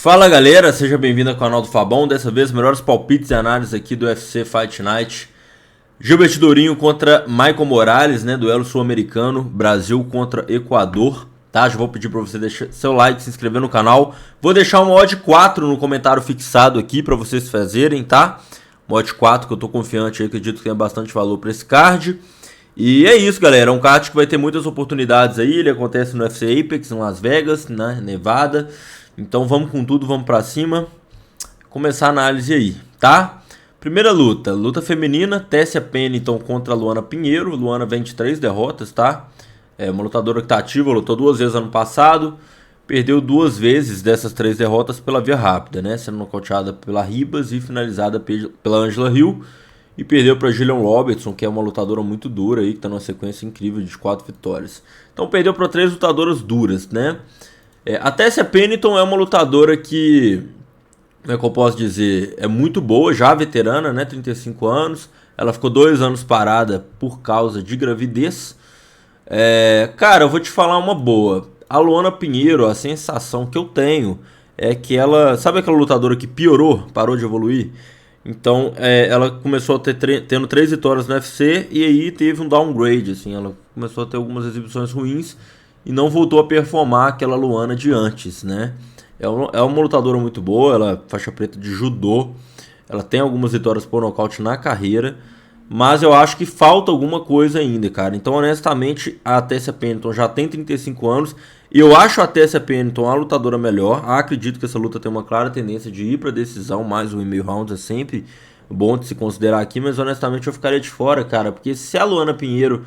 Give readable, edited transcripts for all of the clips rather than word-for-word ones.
Fala galera, seja bem-vindo ao canal do Fabão. Dessa vez, melhores palpites e análises aqui do UFC Fight Night. Gilbert Durinho contra Michael Morales, né? Duelo sul-americano, Brasil contra Equador. Tá? Já vou pedir para você deixar seu like, se inscrever no canal. Vou deixar uma odd 4 no comentário fixado aqui para vocês fazerem, tá? Uma odd 4 que eu tô confiante aí, acredito que tem bastante valor para esse card. E é isso, galera. É um card que vai ter muitas oportunidades aí. Ele acontece no UFC Apex, em Las Vegas, né? Nevada. Então vamos com tudo, vamos pra cima. Começar a análise aí, tá? Primeira luta, luta feminina, Tessia Pennington contra Luana Pinheiro. Luana vem de 3 derrotas, tá? É uma lutadora que tá ativa, lutou 2 vezes ano passado. Perdeu 2 vezes dessas 3 derrotas pela via rápida, né? Sendo nocauteada pela Ribas e finalizada pela Angela Hill. E perdeu para Gillian Robertson, que é uma lutadora muito dura aí, que tá numa sequência incrível de 4 vitórias. Então perdeu para 3 lutadoras duras, né? A Tessia Pennington é uma lutadora que, como é que eu posso dizer, é muito boa, já veterana, né, 35 anos. Ela ficou 2 anos parada por causa de gravidez. Cara, eu vou te falar uma boa. A Luana Pinheiro, a sensação que eu tenho é que ela, sabe aquela lutadora que piorou, parou de evoluir? Então, ela começou a tendo 3 vitórias no UFC e aí teve um downgrade, assim, ela começou a ter algumas exibições ruins e não voltou a performar aquela Luana de antes, né? É uma lutadora muito boa, ela é faixa preta de judô, ela tem algumas vitórias por nocaute na carreira, mas eu acho que falta alguma coisa ainda, cara. Então, honestamente, a Tessia Pennington já tem 35 anos e eu acho a Tessia Pennington a lutadora melhor. Acredito que essa luta tem uma clara tendência de ir para decisão, mais 1,5 rounds é sempre bom de se considerar aqui, mas honestamente eu ficaria de fora, cara, porque se a Luana Pinheiro...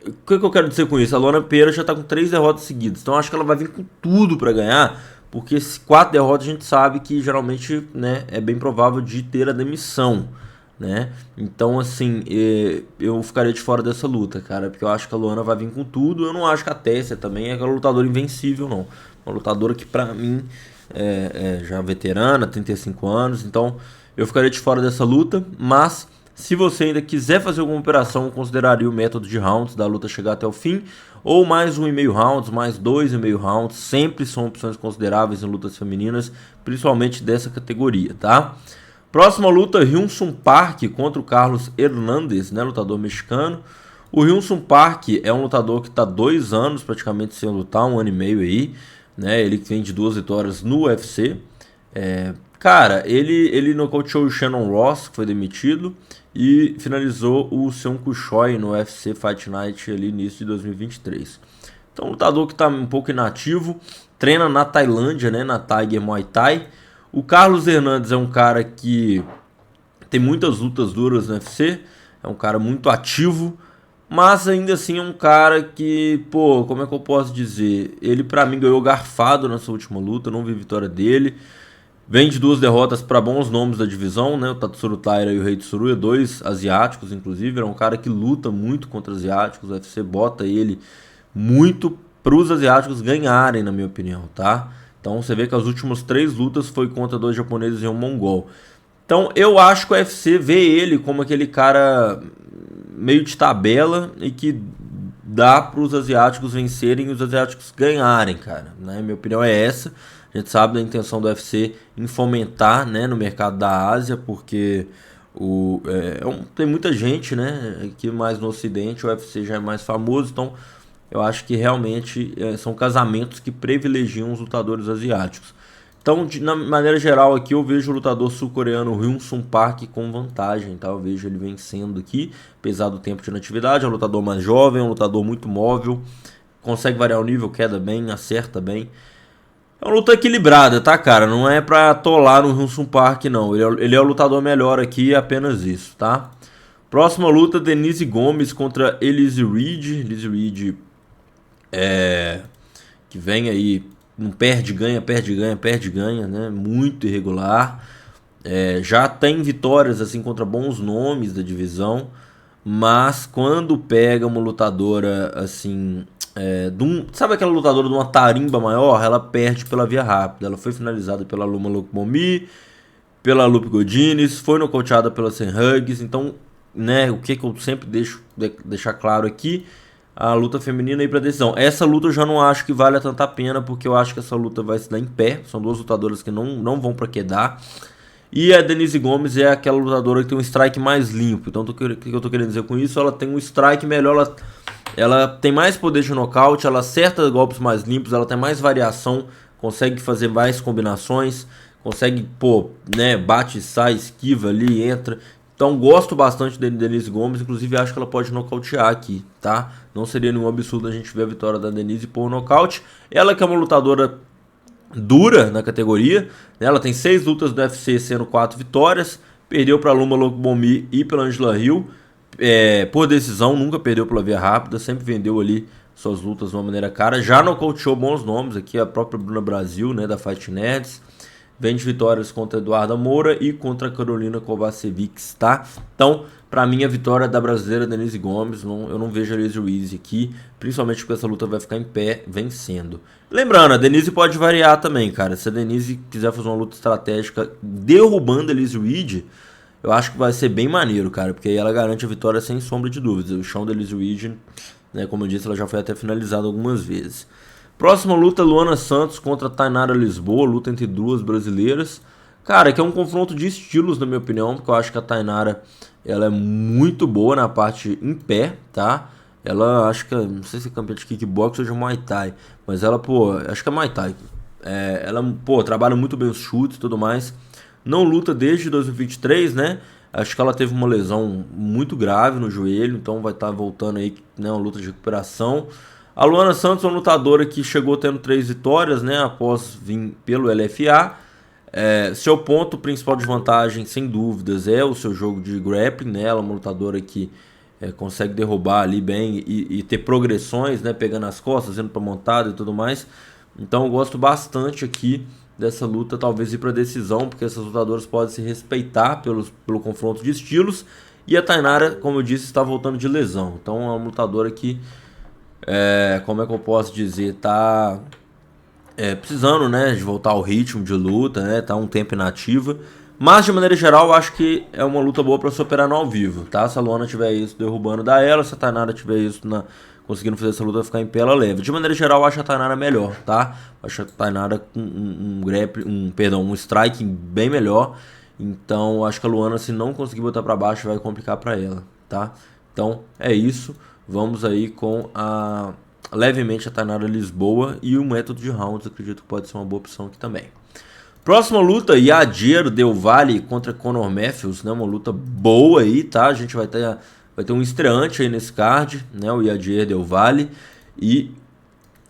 O que eu quero dizer com isso? A Luana Pinheiro já tá com 3 derrotas seguidas. Então acho que ela vai vir com tudo pra ganhar. Porque 4 derrotas a gente sabe que geralmente, né, é bem provável de ter a demissão, né? Então assim, eu ficaria de fora dessa luta, cara. Porque eu acho que a Luana vai vir com tudo. Eu não acho que a Tessia também é aquela lutadora invencível, não. Uma lutadora que pra mim é já veterana, 35 anos. Então eu ficaria de fora dessa luta. Mas... se você ainda quiser fazer alguma operação, eu consideraria o método de rounds da luta chegar até o fim, ou mais 1,5 rounds, mais 2,5 rounds, sempre são opções consideráveis em lutas femininas, principalmente dessa categoria, tá? Próxima luta, Hyun-Soo Park contra o Carlos Hernandez, né, lutador mexicano. O Hyun-Soo Park é um lutador que está 2 anos praticamente sem lutar, 1 ano e meio aí, né? Ele vem de 2 vitórias no UFC. Cara, ele nocauteou o Shannon Ross, que foi demitido, e finalizou o Seung Koo Choi no UFC Fight Night ali início de 2023. Então, um lutador que está um pouco inativo, treina na Tailândia, né, na Tiger Muay Thai. O Carlos Hernandez é um cara que tem muitas lutas duras no UFC, é um cara muito ativo, mas ainda assim é um cara que, pô, como é que eu posso dizer? Ele pra mim ganhou garfado nessa última luta, não vi vitória dele. Vem de 2 derrotas para bons nomes da divisão, né? O Tatsuro Taira e o Rei Tsuruya, 2 asiáticos, inclusive. É um cara que luta muito contra asiáticos. O UFC bota ele muito para os asiáticos ganharem, na minha opinião, tá? Então você vê que as últimas 3 lutas foi contra 2 japoneses e um mongol. Então eu acho que o UFC vê ele como aquele cara meio de tabela e que dá para os asiáticos vencerem e os asiáticos ganharem, cara. Né? Minha opinião é essa. A gente sabe da intenção do UFC em fomentar, né, no mercado da Ásia, porque tem muita gente, né, aqui mais no Ocidente, o UFC já é mais famoso, então eu acho que realmente são casamentos que privilegiam os lutadores asiáticos. Então, na maneira geral aqui, eu vejo o lutador sul-coreano Hyun-Soo Park com vantagem, tá? Eu vejo ele vencendo aqui, apesar do tempo de inatividade. É um lutador mais jovem, é um lutador muito móvel, consegue variar o nível, queda bem, acerta bem. É uma luta equilibrada, tá, cara? Não é pra atolar no Hyun-Soo Park, não. Ele é o lutador melhor aqui, apenas isso, tá? Próxima luta, Denise Gomes contra Elise Reed. Elise Reed que vem aí, não perde, ganha, perde, ganha, perde, ganha, né? Muito irregular. Já tem vitórias, assim, contra bons nomes da divisão. Mas quando pega uma lutadora, assim... sabe aquela lutadora de uma tarimba maior? Ela perde pela via rápida. Ela foi finalizada pela Luma Lookbomi, pela Lupe Godinez, foi nocauteada pela Sam Hughes. Então, né, o que eu sempre deixar claro aqui, a luta feminina ir pra decisão. Essa luta eu já não acho que vale tanta pena, porque eu acho que essa luta vai se dar em pé. São duas lutadoras que não vão pra quedar. E a Denise Gomes é aquela lutadora que tem um strike mais limpo. Então o que eu tô querendo dizer com isso? Ela tem um strike melhor, ela tem mais poder de nocaute, ela acerta golpes mais limpos, ela tem mais variação, consegue fazer mais combinações, consegue, pô, né, bate, sai, esquiva ali, entra. Então gosto bastante da Denise Gomes, inclusive acho que ela pode nocautear aqui, tá? Não seria nenhum absurdo a gente ver a vitória da Denise por nocaute. Ela que é uma lutadora dura na categoria, né? Ela tem 6 lutas do UFC, sendo 4 vitórias. Perdeu para Luma Lookboonmee e pela Angela Hill por decisão, nunca perdeu pela via rápida, sempre vendeu ali suas lutas de uma maneira cara. Já nocauteou bons nomes aqui, a própria Bruna Brasil, né, da Fight Nerds. Vem de vitórias contra Eduarda Moura e contra Carolina Kovacevic, tá? Então, pra mim, a vitória da brasileira Denise Gomes, eu não vejo a Alice Ruiz aqui, principalmente porque essa luta vai ficar em pé, vencendo. Lembrando, a Denise pode variar também, cara. Se a Denise quiser fazer uma luta estratégica derrubando a Alice Ruiz, eu acho que vai ser bem maneiro, cara, porque aí ela garante a vitória sem sombra de dúvidas. O chão da Alice Ruiz, né, como eu disse, ela já foi até finalizada algumas vezes. Próxima luta, Luana Santos contra Tainara Lisboa, luta entre duas brasileiras. Cara, que é um confronto de estilos, na minha opinião, porque eu acho que a Tainara, ela é muito boa na parte em pé, tá? Ela, acho que, não sei se é campeã de kickbox ou de Muay Thai, mas ela, pô, acho que é Muay Thai. Ela, pô, trabalha muito bem os chutes e tudo mais. Não luta desde 2023, né? Acho que ela teve uma lesão muito grave no joelho, então vai estar voltando aí, né, uma luta de recuperação. A Luana Santos é uma lutadora que chegou tendo 3 vitórias, né, após vir pelo LFA. Seu ponto principal de vantagem, sem dúvidas, é o seu jogo de grappling, né? Ela é uma lutadora que consegue derrubar ali bem e ter progressões, né, pegando as costas, indo para montada e tudo mais. Então eu gosto bastante aqui dessa luta, talvez ir para decisão, porque essas lutadoras podem se respeitar pelo confronto de estilos. E a Tainara, como eu disse, está voltando de lesão. Então é uma lutadora que, como é que eu posso dizer, tá precisando, né, de voltar ao ritmo de luta, né, tá um tempo inativa. Mas de maneira geral, eu acho que é uma luta boa para se operar no ao vivo, tá? Se a Luana tiver isso derrubando da ela, se a Tainara tiver isso conseguindo fazer essa luta ficar em pé, ela leva. De maneira geral, eu acho a Tainara melhor, tá? Eu acho a Tainara com um strike bem melhor. Então, eu acho que a Luana, se não conseguir botar para baixo, vai complicar para ela, tá? Então, é isso. Vamos aí com levemente a Tainara Lisboa e o método de rounds, acredito que pode ser uma boa opção aqui também. Próxima luta, Yadir Del Valle contra Conor Matthews, né? Uma luta boa aí, tá? A gente vai ter um estreante aí nesse card, né? O Yadir Del Valle. E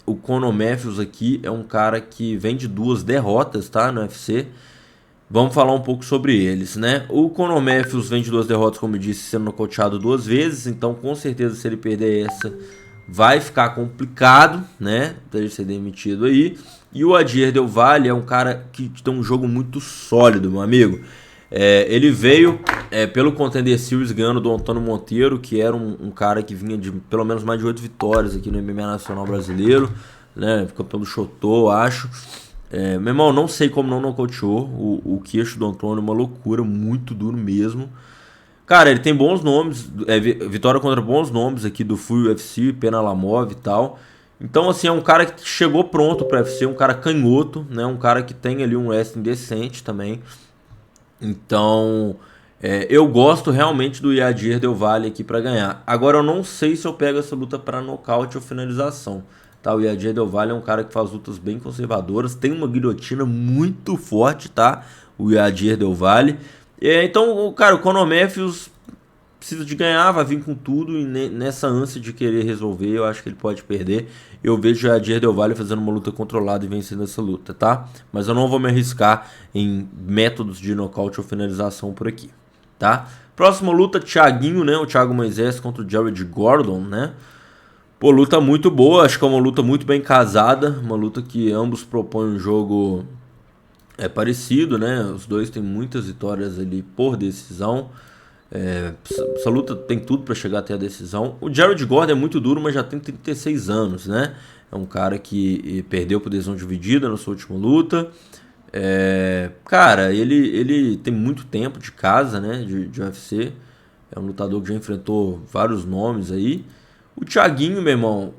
o Conor Matthews aqui é um cara que vem de 2 derrotas, tá? No UFC. Vamos falar um pouco sobre eles, né? O Conor Matthews vem de 2 derrotas, como eu disse, sendo nocauteado 2 vezes. Então, com certeza, se ele perder essa, vai ficar complicado, né? Pra ele ser demitido aí. E o Yadir Del Valle é um cara que tem um jogo muito sólido, meu amigo. Ele veio pelo Contender Series ganhando do Antônio Monteiro, que era um cara que vinha de pelo menos mais de 8 vitórias aqui no MMA Nacional Brasileiro, né? Campeão do Shotô, acho. Meu irmão, não sei como não nocauteou. O queixo do Antônio é uma loucura, muito duro mesmo. Cara, ele tem bons nomes, vitória contra bons nomes aqui do Full UFC, Pena Lamov e tal. Então, assim, é um cara que chegou pronto para UFC, um cara canhoto, né? Um cara que tem ali um wrestling decente também. Então, eu gosto realmente do Yadir Del Valle aqui para ganhar. Agora, eu não sei se eu pego essa luta para nocaute ou finalização. Tá? O Yadir Del Valle é um cara que faz lutas bem conservadoras, tem uma guilhotina muito forte, tá? O Yadir Del Valle. Então, cara, o Conor Matthews precisa de ganhar, vai vir com tudo e nessa ânsia de querer resolver, eu acho que ele pode perder. Eu vejo o Yadir Del Valle fazendo uma luta controlada e vencendo essa luta, tá? Mas eu não vou me arriscar em métodos de nocaute ou finalização por aqui, tá? Próxima luta, Thiaguinho, né? O Thiago Moisés contra o Jared Gordon, né? Pô, luta muito boa, acho que é uma luta muito bem casada, uma luta que ambos propõem um jogo parecido, né? Os dois têm muitas vitórias ali por decisão. Essa luta tem tudo para chegar até a decisão. O Jared Gordon é muito duro, mas já tem 36 anos, né? É um cara que perdeu por decisão dividida na sua última luta. Cara, ele tem muito tempo de casa, né? De UFC. É um lutador que já enfrentou vários nomes aí. O Thiaguinho, meu irmão,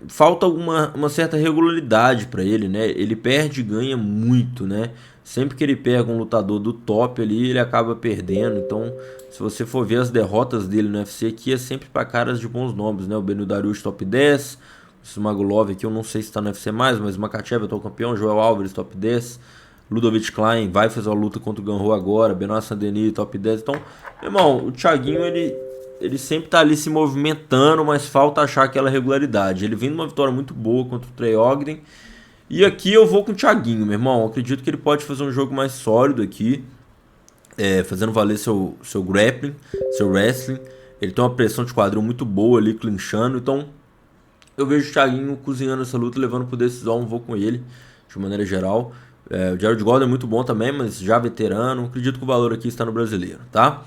falta uma certa regularidade pra ele, né? Ele perde e ganha muito, né? Sempre que ele pega um lutador do top ali, ele acaba perdendo. Então, se você for ver as derrotas dele no UFC aqui, é sempre pra caras de bons nomes, né? O Beneil Dariush top 10, o Smagulov aqui, eu não sei se tá no UFC mais, mas o Makhachev, atual campeão, Joel Álvares top 10, Ludovic Klein vai fazer uma luta contra o Ganrou agora, Benoit Saint-Denis top 10. Então, meu irmão, o Thiaguinho, ele sempre tá ali se movimentando, mas falta achar aquela regularidade. Ele vem de uma vitória muito boa contra o Trey Ogden. E aqui eu vou com o Thiaguinho, meu irmão. Eu acredito que ele pode fazer um jogo mais sólido aqui, fazendo valer seu grappling, seu wrestling. Ele tem uma pressão de quadril muito boa ali, clinchando. Então, eu vejo o Thiaguinho cozinhando essa luta, levando por decisão. Vou com ele, de maneira geral. O Jared Gordon é muito bom também, mas já veterano. Acredito que o valor aqui está no brasileiro, tá?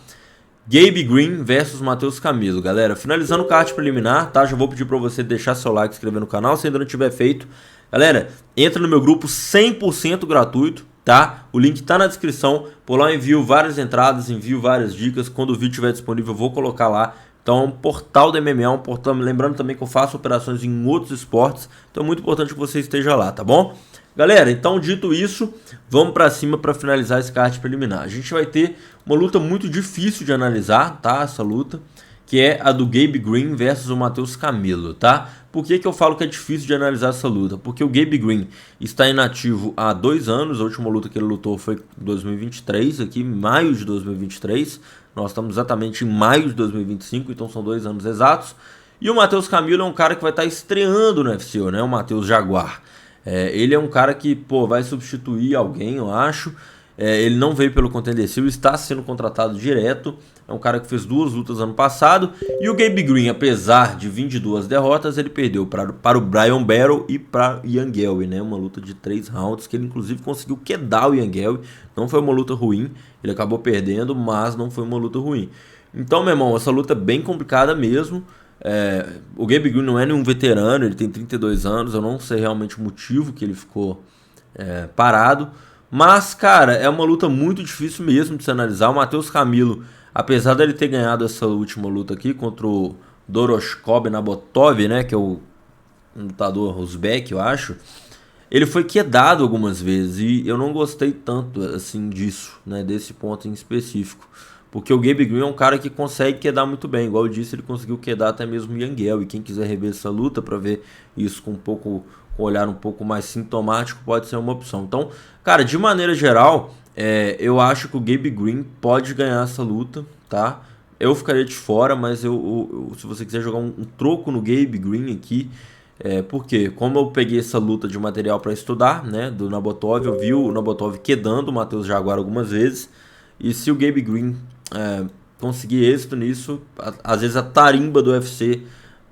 Gabe Green versus Matheus Camilo, galera. Finalizando o card preliminar, tá? Já vou pedir pra você deixar seu like, se inscrever no canal, se ainda não tiver feito. Galera, entra no meu grupo 100% gratuito, tá? O link tá na descrição. Por lá eu envio várias entradas, envio várias dicas. Quando o vídeo estiver disponível, eu vou colocar lá. Então é um portal da MMA, um portal. Lembrando também que eu faço operações em outros esportes. Então é muito importante que você esteja lá, tá bom? Galera, então dito isso, vamos pra cima pra finalizar esse card preliminar. A gente vai ter uma luta muito difícil de analisar, tá? Essa luta, que é a do Gabe Green versus o Matheus Camilo, tá? Por que eu falo que é difícil de analisar essa luta? Porque o Gabe Green está inativo há 2 anos, a última luta que ele lutou foi em 2023, aqui em maio de 2023. Nós estamos exatamente em maio de 2025, então são 2 anos exatos. E o Matheus Camilo é um cara que vai estar estreando no UFC, né? O Matheus Jaguar. Ele é um cara que, pô, vai substituir alguém, eu acho. Ele não veio pelo Contender Series, está sendo contratado direto. É um cara que fez 2 lutas ano passado. E o Gabe Green, apesar de 22 derrotas, ele perdeu para o Brian Battle e para o Ian Gelby, né? Uma luta de 3 rounds, que ele inclusive conseguiu quedar o Ian Gelby. Não foi uma luta ruim, ele acabou perdendo, mas não foi uma luta ruim. Então, meu irmão, essa luta é bem complicada mesmo. O Gabe Green não é nenhum veterano, ele tem 32 anos, eu não sei realmente o motivo que ele ficou parado, mas cara, é uma luta muito difícil mesmo de se analisar. O Matheus Camilo, apesar dele ter ganhado essa última luta aqui contra o Doroshkov Nabotov, né, que é um lutador uzbek, eu acho, ele foi quedado algumas vezes e eu não gostei tanto assim disso, né, desse ponto em específico. Porque o Gabe Green é um cara que consegue quedar muito bem. Igual eu disse, ele conseguiu quedar até mesmo o Ian Gelby. E quem quiser rever essa luta para ver isso com um olhar um pouco mais sintomático, pode ser uma opção. Então, cara, de maneira geral, eu acho que o Gabe Green pode ganhar essa luta, tá? Eu ficaria de fora, mas se você quiser jogar um troco no Gabe Green aqui, porque como eu peguei essa luta de material para estudar, né, do Nabotov, eu vi o Nabotov quedando o Matheus Jaguar algumas vezes. E se o Gabe Green conseguir êxito nisso, às vezes a tarimba do UFC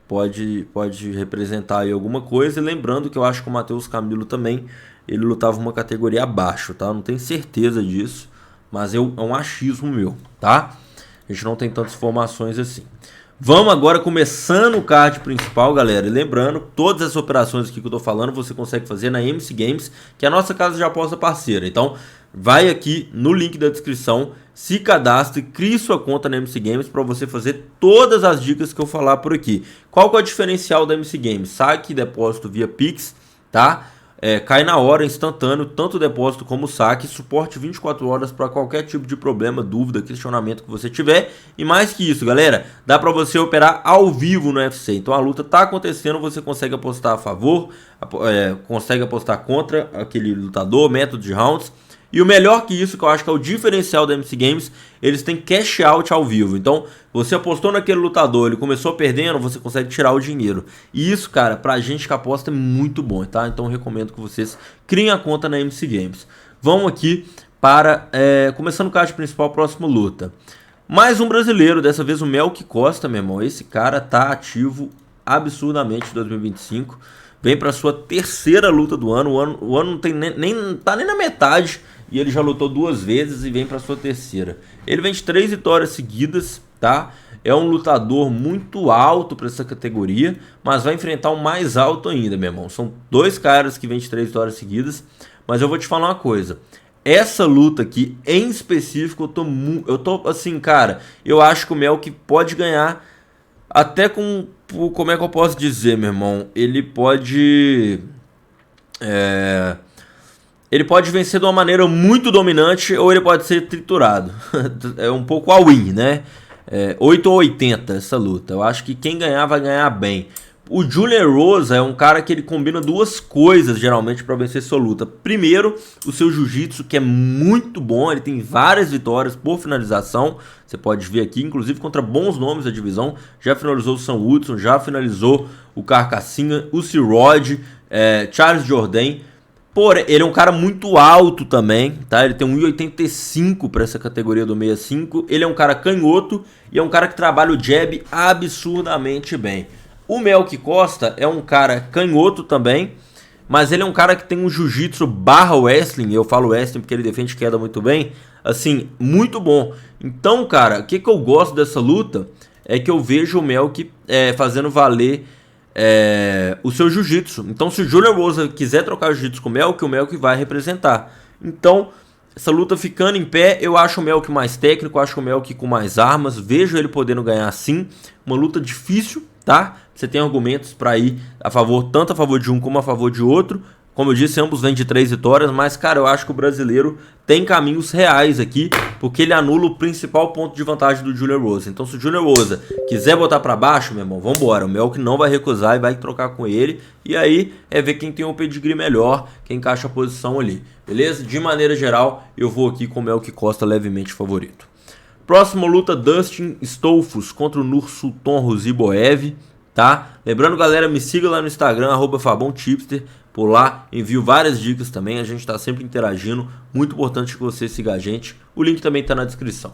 pode representar aí alguma coisa. E lembrando que eu acho que o Matheus Camilo também, ele lutava uma categoria abaixo, tá? Não tenho certeza disso, mas é um achismo meu, tá? A gente não tem tantas informações assim. Vamos agora começando o card principal, galera. E lembrando, todas essas operações aqui que eu tô falando, você consegue fazer na MC Games, que é a nossa casa de aposta parceira. Então, vai aqui no link da descrição, se cadastre, crie sua conta na MC Games para você fazer todas as dicas que eu falar por aqui. Qual que é o diferencial da MC Games? Saque e depósito via Pix, tá? Cai na hora, instantâneo, tanto o depósito como o saque, suporte 24 horas para qualquer tipo de problema, dúvida, questionamento que você tiver. E mais que isso, galera, dá para você operar ao vivo no UFC. Então a luta tá acontecendo, você consegue apostar a favor, consegue apostar contra aquele lutador, método de rounds. E o melhor que isso, que eu acho que é o diferencial da MC Games, eles têm cash out ao vivo. Então, você apostou naquele lutador, ele começou perdendo, você consegue tirar o dinheiro. E isso, cara, pra gente que aposta é muito bom, tá? Então, eu recomendo que vocês criem a conta na MC Games. Vamos aqui para, começando o card principal, próxima luta. Mais um brasileiro, dessa vez o Melk Costa, meu irmão. Esse cara tá ativo absurdamente em 2025. Vem para sua 3ª luta do ano. O ano não tem tá nem na metade. E ele já lutou 2 vezes e vem para sua 3ª. Ele vem de 3 vitórias seguidas, tá? É um lutador muito alto para essa categoria, mas vai enfrentar um mais alto ainda, meu irmão. São 2 caras que vêm de 3 vitórias seguidas, mas eu vou te falar uma coisa. Essa luta aqui, em específico, eu tô assim, cara, eu acho que o Melk pode ganhar Até com, como é que eu posso dizer, meu irmão? Ele pode vencer de uma maneira muito dominante ou ele pode ser triturado. É um pouco all-in, né? 8 ou 80 essa luta. Eu acho que quem ganhar vai ganhar bem. O Julian Rosa é um cara que ele combina duas coisas geralmente para vencer sua luta. Primeiro, o seu jiu-jitsu, que é muito bom, ele tem várias vitórias por finalização. Você pode ver aqui, inclusive contra bons nomes da divisão. Já finalizou o Sam Woodson, já finalizou o Carcassinha, o C-Rod, Charles Jourdain. Porém, ele é um cara muito alto também, tá? Ele tem 1,85 para essa categoria do 65. Ele é um cara canhoto e é um cara que trabalha o jab absurdamente bem. O Melk Costa é um cara canhoto também, mas ele é um cara que tem um jiu-jitsu barra wrestling. Eu falo wrestling porque ele defende queda muito bem. Assim, muito bom. Então, cara, o que eu gosto dessa luta é que eu vejo o Melk fazendo valer o seu jiu-jitsu. Então, se o Julian Rosa quiser trocar o jiu-jitsu com o Melk vai representar. Então, essa luta ficando em pé, eu acho o Melk mais técnico, acho o Melk com mais armas, vejo ele podendo ganhar sim. Uma luta difícil, tá? Você tem argumentos para ir tanto a favor de um como a favor de outro. Como eu disse, ambos vêm de 3 vitórias, mas, cara, eu acho que o brasileiro tem caminhos reais aqui, porque ele anula o principal ponto de vantagem do Julian Rosa. Então, se o Julian Rosa quiser botar para baixo, meu irmão, vambora. O Melk não vai recusar e vai trocar com ele. E aí, ver quem tem um pedigree melhor, quem encaixa a posição ali, beleza? De maneira geral, eu vou aqui com o Melk Costa levemente favorito. Próxima luta, Dustin Stolfus contra o Nursulton Ruziboev, tá? Lembrando, galera, me siga lá no Instagram, @FabonTipster. Por lá, envio várias dicas também, a gente está sempre interagindo. Muito importante que você siga a gente. O link também está na descrição.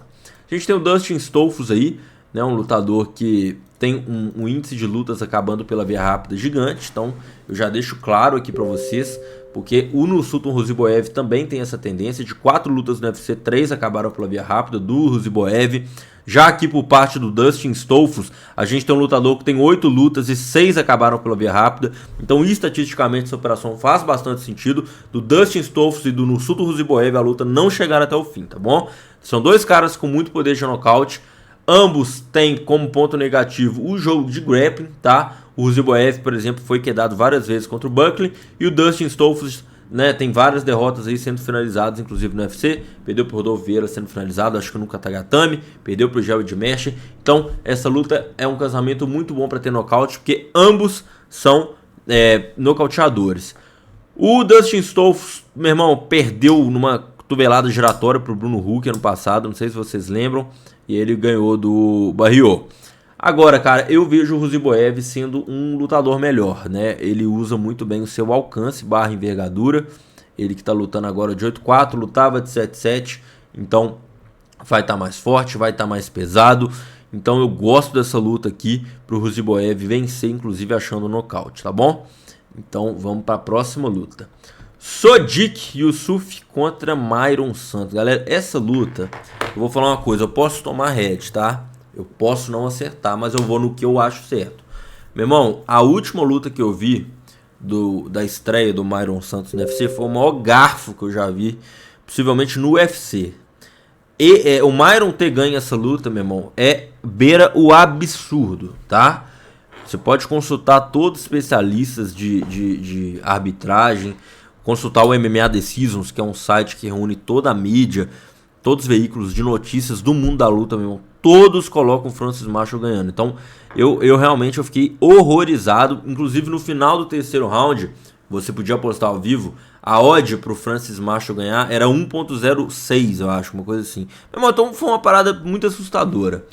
A gente tem o Dustin Stolfus aí, né, um lutador que tem um índice de lutas acabando pela via rápida gigante. Então, eu já deixo claro aqui para vocês, porque o Nursulton Ruziboev também tem essa tendência. De 4 lutas no UFC, 3 acabaram pela via rápida do Ruziboev. Já aqui por parte do Dustin Stolfus, a gente tem um lutador que tem 8 lutas e 6 acabaram pela via rápida. Então, estatisticamente, essa operação faz bastante sentido. Do Dustin Stolfus e do Nursulton Ruziboev, a luta não chegar até o fim, tá bom? São dois caras com muito poder de nocaute. Ambos têm como ponto negativo o jogo de grappling, tá? O Ruziboev, por exemplo, foi quedado várias vezes contra o Buckley. E o Dustin Stolfus, né, tem várias derrotas aí sendo finalizadas, inclusive no UFC. Perdeu pro Rodolfo Vieira sendo finalizado, acho que no Katagatame. Perdeu pro Jared Mesh. Então, essa luta é um casamento muito bom para ter nocaute, porque ambos são nocauteadores. O Dustin Stolfus, meu irmão, perdeu numa cotovelada giratória pro Bruno Huck ano passado, não sei se vocês lembram. E ele ganhou do Barriot. Agora, cara, eu vejo o Ruziboev sendo um lutador melhor, né? Ele usa muito bem o seu alcance barra envergadura. Ele que tá lutando agora de 8-4, lutava de 7-7. Então, vai estar mais forte, vai estar mais pesado. Então, eu gosto dessa luta aqui pro Ruziboev vencer, inclusive achando o nocaute, tá bom? Então, vamos para a próxima luta. Sodiq Yusuff contra Myron Santos. Galera, essa luta, eu vou falar uma coisa, eu posso tomar head, tá? Eu posso não acertar, mas eu vou no que eu acho certo. Meu irmão, a última luta que eu vi da estreia do Myron Santos no UFC foi o maior garfo que eu já vi, possivelmente no UFC. E o Myron ter ganho essa luta, meu irmão, beira o absurdo, tá? Você pode consultar todos os especialistas de arbitragem, consultar o MMA Decisions, que é um site que reúne toda a mídia, todos os veículos de notícias do mundo da luta, meu irmão. Todos colocam o Francis Marshall ganhando. Então, eu realmente fiquei horrorizado. Inclusive, no final do terceiro round, você podia apostar ao vivo, a odd pro Francis Marshall ganhar era 1.06, eu acho, uma coisa assim. Meu irmão, então foi uma parada muito assustadora.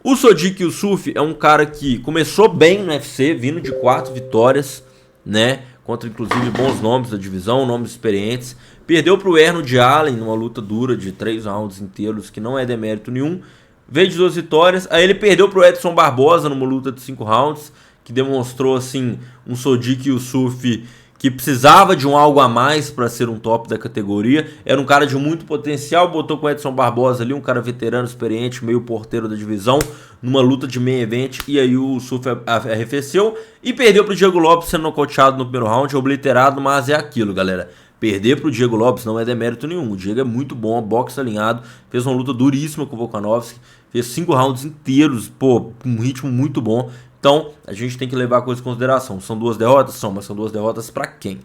O Sodiq Yusuff é um cara que começou bem no UFC, vindo de 4 vitórias, né? Contra, inclusive, bons nomes da divisão, nomes experientes. Perdeu pro Erno de Allen numa luta dura de 3 rounds inteiros, que não é demérito nenhum. Veio de 2 vitórias. Aí ele perdeu pro Edson Barbosa numa luta de 5 rounds, que demonstrou, assim, um Sodiq Yusuff que precisava de algo a mais para ser um top da categoria. Era um cara de muito potencial, botou com o Edson Barbosa ali, um cara veterano, experiente, meio porteiro da divisão, numa luta de main event, e aí o Yusuff arrefeceu e perdeu pro Diego Lopes sendo nocauteado no primeiro round, obliterado, mas é aquilo, galera. Perder pro Diego Lopes não é demérito nenhum. O Diego é muito bom, boxe alinhado, fez uma luta duríssima com o Volkanovski, fez 5 rounds inteiros, pô, com um ritmo muito bom. Então, a gente tem que levar a coisa em consideração. São 2 derrotas? São, mas são 2 derrotas pra quem?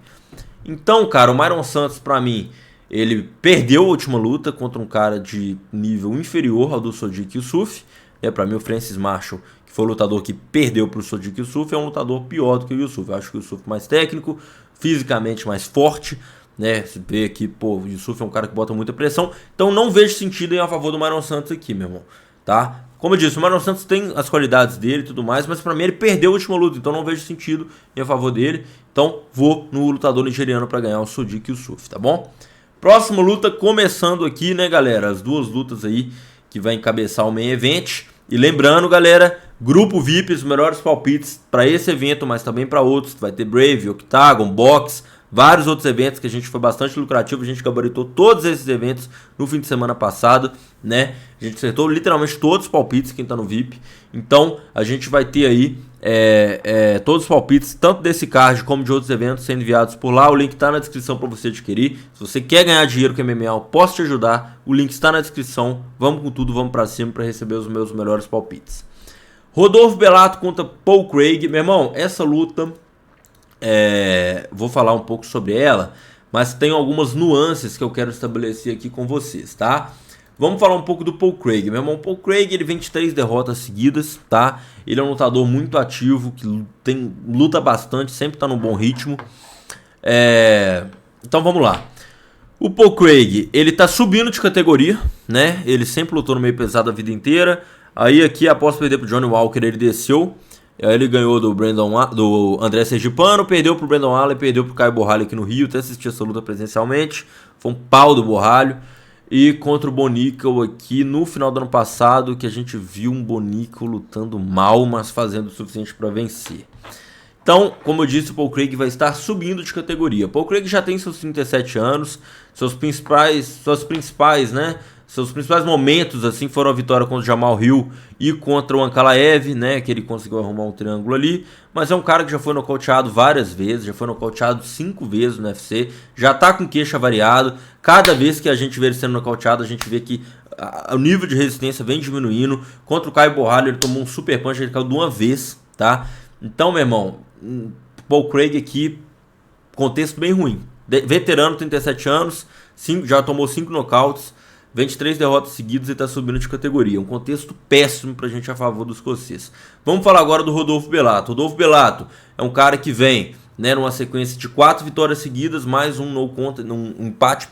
Então, cara, o Myron Santos, pra mim, ele perdeu a última luta contra um cara de nível inferior ao do Sodiq Yusuff. Pra mim, o Francis Marshall, que foi o lutador que perdeu pro Sodiq Yusuff, é um lutador pior do que o Yusuff. Eu acho que o Yusuff é mais técnico, fisicamente mais forte, né? Você vê aqui, pô, o Yusuff é um cara que bota muita pressão. Então, não vejo sentido em a favor do Myron Santos aqui, meu irmão, tá? Como eu disse, o Myron Santos tem as qualidades dele e tudo mais, mas pra mim ele perdeu a última luta, então não vejo sentido em a favor dele. Então vou no lutador nigeriano pra ganhar o Sodiq Yusuff, tá bom? Próxima luta começando aqui, né, galera? As 2 lutas aí que vai encabeçar o main event. E lembrando, galera, grupo VIP, os melhores palpites pra esse evento, mas também pra outros. Vai ter Brave, Octagon, Box, vários outros eventos que a gente foi bastante lucrativo. A gente gabaritou todos esses eventos no fim de semana passado, né? A gente acertou literalmente todos os palpites, quem tá no VIP. Então, a gente vai ter aí todos os palpites, tanto desse card como de outros eventos, sendo enviados por lá. O link tá na descrição para você adquirir. Se você quer ganhar dinheiro com MMA, eu posso te ajudar. O link está na descrição. Vamos com tudo, vamos para cima para receber os meus melhores palpites. Rodolfo Bellato contra Paul Craig. Meu irmão, essa luta... vou falar um pouco sobre ela, mas tem algumas nuances que eu quero estabelecer aqui com vocês, tá? Vamos falar um pouco do Paul Craig. Meu irmão, Paul Craig, ele vem de 3 derrotas seguidas, tá? Ele é um lutador muito ativo, que luta bastante, sempre tá num bom ritmo. Então vamos lá. O Paul Craig, ele tá subindo de categoria, né? Ele sempre lutou no meio pesado a vida inteira. Aí aqui, após perder pro Johnny Walker, ele desceu. Aí ele ganhou do André Sergipano, perdeu pro Brandon Allen, perdeu pro Caio Borralho aqui no Rio. Até assisti essa luta presencialmente. Foi um pau do Borralho. E contra o Bonico aqui no final do ano passado, que a gente viu um Bonico lutando mal, mas fazendo o suficiente para vencer. Então, como eu disse, o Paul Craig vai estar subindo de categoria. Paul Craig já tem seus 37 anos, seus principais momentos assim foram a vitória contra o Jamal Hill e contra o Ankalaev, né, que ele conseguiu arrumar um triângulo ali, mas é um cara que já foi nocauteado várias vezes, já foi nocauteado 5 vezes no UFC, já tá com queixa variado. Cada vez que a gente vê ele sendo nocauteado, a gente vê que o nível de resistência vem diminuindo. Contra o Caio Borralho, ele tomou um super punch, ele caiu de uma vez, tá? Então, meu irmão, Paul Craig aqui, contexto bem ruim. Veterano, 37 anos, já tomou 5 nocautes, 23 derrotas seguidas e está subindo de categoria. Um contexto péssimo pra gente a favor dos escoceses. Vamos falar agora do Rodolfo Bellato. Rodolfo Bellato é um cara que vem, né, numa sequência de 4 vitórias seguidas, mais um empate,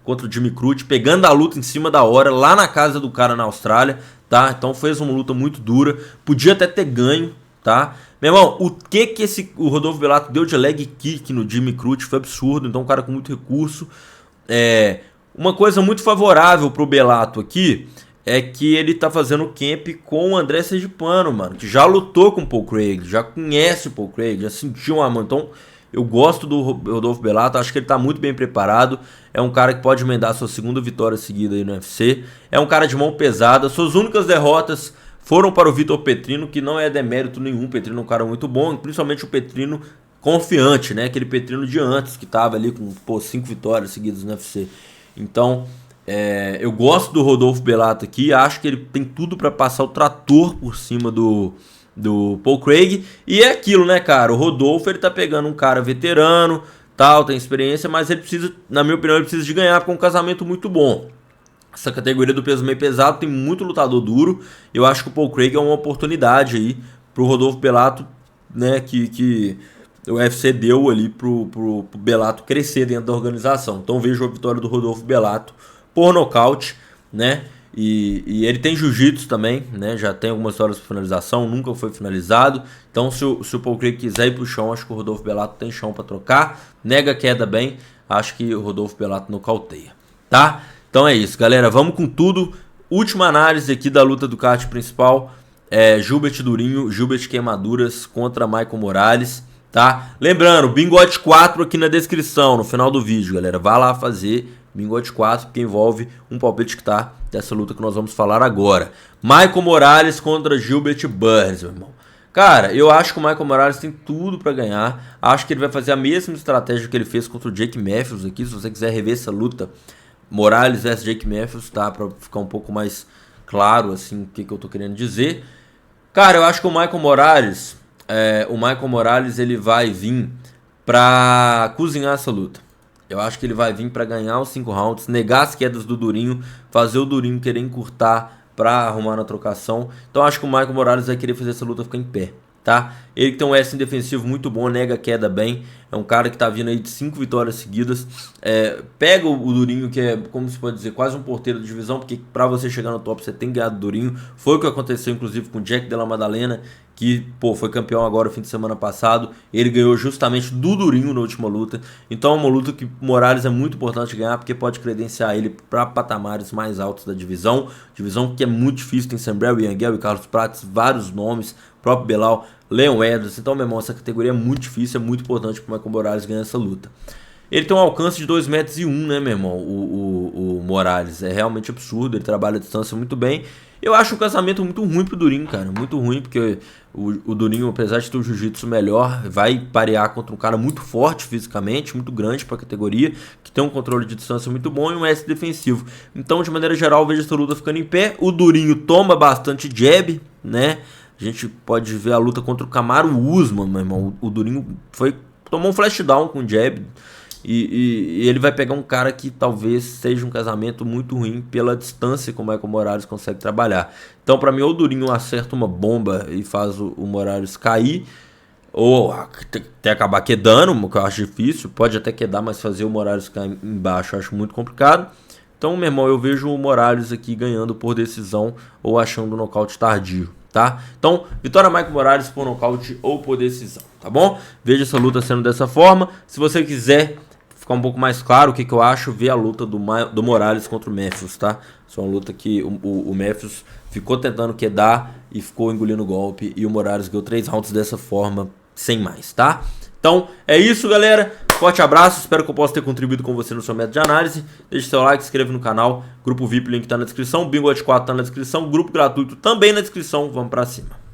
contra o Jimmy Crute, pegando a luta em cima da hora, lá na casa do cara na Austrália, tá? Então fez uma luta muito dura, podia até ter ganho, tá? Meu irmão, o Rodolfo Bellato deu de leg kick no Jimmy Crute foi absurdo, então um cara com muito recurso. Uma coisa muito favorável pro Bellato aqui é que ele tá fazendo camp com o André Sergipano, mano, que já lutou com o Paul Craig, já conhece o Paul Craig, já sentiu uma mão. Então, eu gosto do Rodolfo Bellato, acho que ele tá muito bem preparado. É um cara que pode emendar sua segunda vitória seguida aí no UFC. É um cara de mão pesada. Suas únicas derrotas foram para o Vitor Petrino, que não é demérito nenhum. O Petrino é um cara muito bom, principalmente o Petrino confiante, né? Aquele Petrino de antes, que tava ali com 5 vitórias seguidas no UFC. Então, eu gosto do Rodolfo Bellato aqui, acho que ele tem tudo para passar o trator por cima do Paul Craig. E é aquilo, né, cara? O Rodolfo, ele tá pegando um cara veterano, tal, tem experiência, mas ele precisa, na minha opinião, ele precisa de ganhar com um casamento muito bom. Essa categoria do peso meio pesado tem muito lutador duro. Eu acho que o Paul Craig é uma oportunidade aí pro Rodolfo Bellato, né, que o UFC deu ali pro Bellato crescer dentro da organização. Então vejo a vitória do Rodolfo Bellato por nocaute, né? E ele tem jiu-jitsu também, né? Já tem algumas histórias para finalização, nunca foi finalizado. Então se o Paul Craig quiser ir pro chão, acho que o Rodolfo Bellato tem chão para trocar. Nega a queda bem, acho que o Rodolfo Bellato nocauteia, tá? Então é isso, galera. Vamos com tudo. Última análise aqui da luta do card principal. Gilbert Durinho, Gilbert Queimaduras contra Michael Morales, tá? Lembrando, Bingote 4 aqui na descrição, no final do vídeo, galera. Vá lá fazer Bingote 4, que envolve um palpite que tá dessa luta que nós vamos falar agora. Michael Morales contra Gilbert Burns, meu irmão. Cara, eu acho que o Michael Morales tem tudo pra ganhar. Acho que ele vai fazer a mesma estratégia que ele fez contra o Jake Matthews aqui. Se você quiser rever essa luta, Morales vs Jake Matthews, tá? Pra ficar um pouco mais claro, assim, o que eu tô querendo dizer. Cara, eu acho que o Michael Morales, ele vai vir pra cozinhar essa luta. Eu acho que ele vai vir pra ganhar os 5 rounds, negar as quedas do Durinho, fazer o Durinho querer encurtar pra arrumar na trocação. Então eu acho que o Michael Morales vai querer fazer essa luta ficar em pé, tá? Ele que tem um wrestling defensivo muito bom, nega a queda bem. É um cara que tá vindo aí de 5 vitórias seguidas. Pega o Durinho, que é, como se pode dizer, quase um porteiro de divisão, porque pra você chegar no top você tem que ganhar do Durinho. Foi o que aconteceu, inclusive, com o Jack Della Maddalena, que, pô, foi campeão agora no fim de semana passado. Ele ganhou justamente do Durinho na última luta. Então é uma luta que o Morales é muito importante ganhar, porque pode credenciar ele para patamares mais altos da divisão. Divisão que é muito difícil, tem Sambrel, Yangel e Carlos Prates, vários nomes, próprio Belal, Leon Edwards. Então, meu irmão, essa categoria é muito difícil, é muito importante para o Michael Morales ganhar essa luta. Ele tem um alcance de 2,1 metros, né, meu irmão? O Morales é realmente absurdo, ele trabalha a distância muito bem. Eu acho um casamento muito ruim pro Durinho, cara. Muito ruim, porque o Durinho, apesar de ter o jiu-jitsu melhor, vai parear contra um cara muito forte fisicamente, muito grande pra categoria, que tem um controle de distância muito bom e um S defensivo. Então, de maneira geral, eu vejo essa luta ficando em pé. O Durinho toma bastante jab, né? A gente pode ver a luta contra o Kamaru Usman, meu irmão. O Durinho tomou um flashdown com jab. E ele vai pegar um cara que talvez seja um casamento muito ruim pela distância que o Michael Morales consegue trabalhar. Então, pra mim, ou o Durinho acerta uma bomba e faz o Morales cair, ou até acabar quedando, o que eu acho difícil. Pode até quedar, mas fazer o Morales cair embaixo eu acho muito complicado. Então, meu irmão, eu vejo o Morales aqui ganhando por decisão ou achando um nocaute tardio, tá? Então, vitória Michael Morales por nocaute ou por decisão, tá bom? Veja essa luta sendo dessa forma. Se você quiser ficar um pouco mais claro o que eu acho, ver a luta do Morales contra o Matthews, tá? Isso é uma luta que o Matthews ficou tentando quedar e ficou engolindo o golpe, e o Morales ganhou 3 rounds dessa forma, sem mais, tá? Então, é isso, galera. Forte abraço, espero que eu possa ter contribuído com você no seu método de análise. Deixe seu like, se inscreva no canal. Grupo VIP, link tá na descrição. Bingo 4 tá na descrição. Grupo gratuito também na descrição. Vamos pra cima.